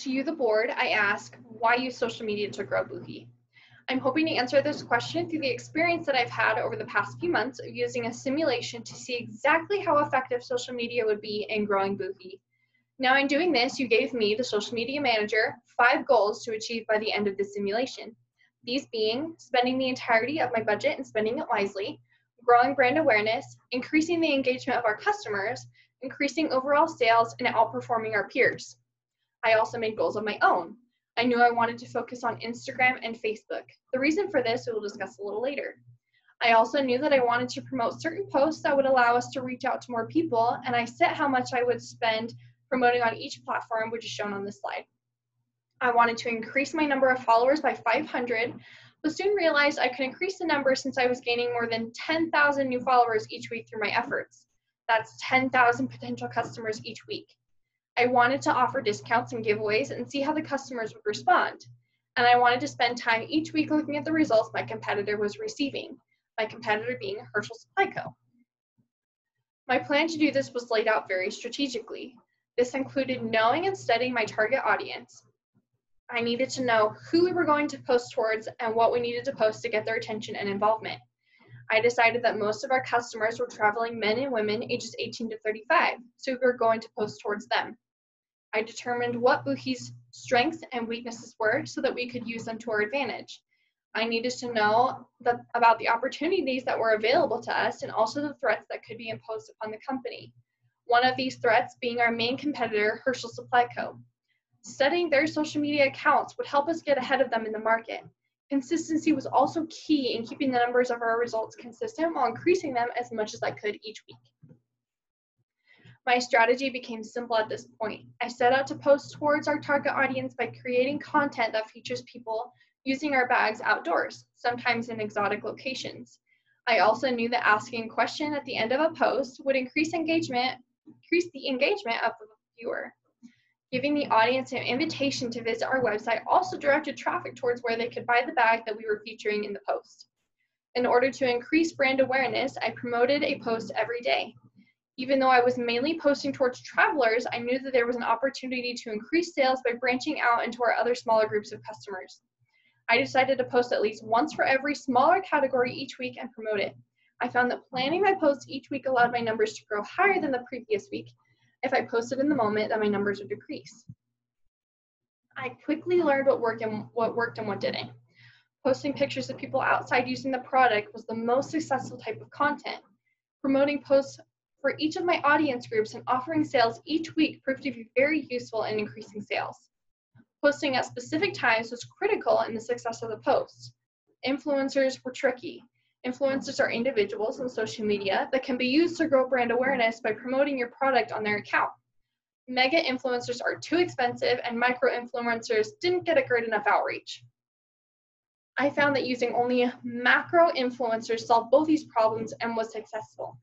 To you, the board, I ask, why use social media to grow BUHI? I'm hoping to answer this question through the experience that I've had over the past few months of using a simulation to see exactly how effective social media would be in growing BUHI. Now in doing this, you gave me, the social media manager, 5 goals to achieve by the end of the simulation. These being spending the entirety of my budget and spending it wisely, growing brand awareness, increasing the engagement of our customers, increasing overall sales, and outperforming our peers. I also made goals of my own. I knew I wanted to focus on Instagram and Facebook. The reason for this we will discuss a little later. I also knew that I wanted to promote certain posts that would allow us to reach out to more people, and I set how much I would spend promoting on each platform, which is shown on this slide. I wanted to increase my number of followers by 500, but soon realized I could increase the number since I was gaining more than 10,000 new followers each week through my efforts. That's 10,000 potential customers each week. I wanted to offer discounts and giveaways and see how the customers would respond. And I wanted to spend time each week looking at the results my competitor was receiving, my competitor being Herschel Supply Co. My plan to do this was laid out very strategically. This included knowing and studying my target audience. I needed to know who we were going to post towards and what we needed to post to get their attention and involvement. I decided that most of our customers were traveling men and women ages 18 to 35, so we were going to post towards them. I determined what BUHI's strengths and weaknesses were so that we could use them to our advantage. I needed to know about the opportunities that were available to us and also the threats that could be imposed upon the company. One of these threats being our main competitor, Herschel Supply Co. Studying their social media accounts would help us get ahead of them in the market. Consistency was also key in keeping the numbers of our results consistent while increasing them as much as I could each week. My strategy became simple at this point. I set out to post towards our target audience by creating content that features people using our bags outdoors, sometimes in exotic locations. I also knew that asking a question at the end of a post would increase the engagement of the viewer. Giving the audience an invitation to visit our website also directed traffic towards where they could buy the bag that we were featuring in the post. In order to increase brand awareness, I promoted a post every day. Even though I was mainly posting towards travelers, I knew that there was an opportunity to increase sales by branching out into our other smaller groups of customers. I decided to post at least once for every smaller category each week and promote it. I found that planning my posts each week allowed my numbers to grow higher than the previous week. If I posted in the moment, then my numbers would decrease. I quickly learned what worked and what didn't. Posting pictures of people outside using the product was the most successful type of content. Promoting posts for each of my audience groups and offering sales each week proved to be very useful in increasing sales. Posting at specific times was critical in the success of the posts. Influencers were tricky. Influencers are individuals on social media that can be used to grow brand awareness by promoting your product on their account. Mega influencers are too expensive and micro influencers didn't get a great enough outreach. I found that using only macro influencers solved both these problems and was successful.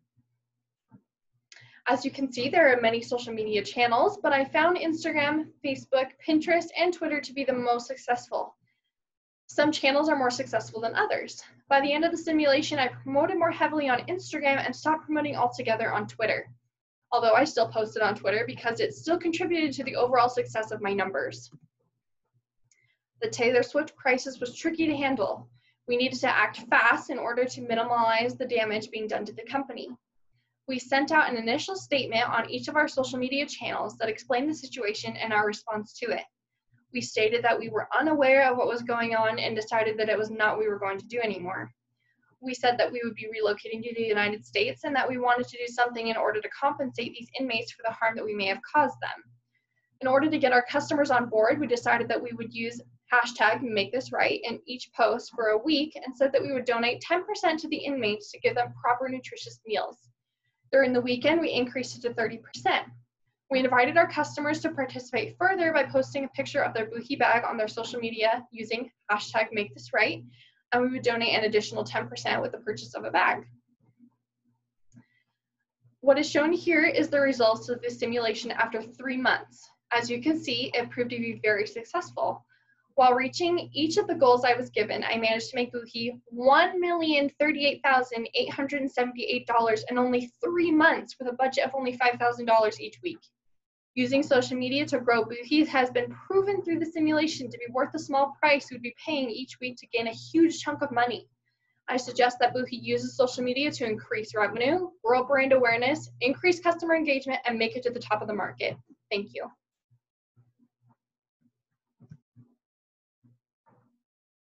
As you can see, there are many social media channels, but I found Instagram, Facebook, Pinterest, and Twitter to be the most successful. Some channels are more successful than others. By the end of the simulation, I promoted more heavily on Instagram and stopped promoting altogether on Twitter. Although I still posted on Twitter because it still contributed to the overall success of my numbers. The Taylor Swift crisis was tricky to handle. We needed to act fast in order to minimize the damage being done to the company. We sent out an initial statement on each of our social media channels that explained the situation and our response to it. We stated that we were unaware of what was going on and decided that it was not what we were going to do anymore. We said that we would be relocating to the United States and that we wanted to do something in order to compensate these inmates for the harm that we may have caused them. In order to get our customers on board, we decided that we would use #MakeThisRight in each post for a week and said that we would donate 10% to the inmates to give them proper nutritious meals. During the weekend, we increased it to 30%. We invited our customers to participate further by posting a picture of their BUHI bag on their social media using #MakeThisRight, and we would donate an additional 10% with the purchase of a bag. What is shown here is the results of the simulation after 3 months. As you can see, it proved to be very successful. While reaching each of the goals I was given, I managed to make BUHI $1,038,878 in only 3 months with a budget of only $5,000 each week. Using social media to grow BUHI has been proven through the simulation to be worth the small price we'd be paying each week to gain a huge chunk of money. I suggest that BUHI uses social media to increase revenue, grow brand awareness, increase customer engagement, and make it to the top of the market. Thank you.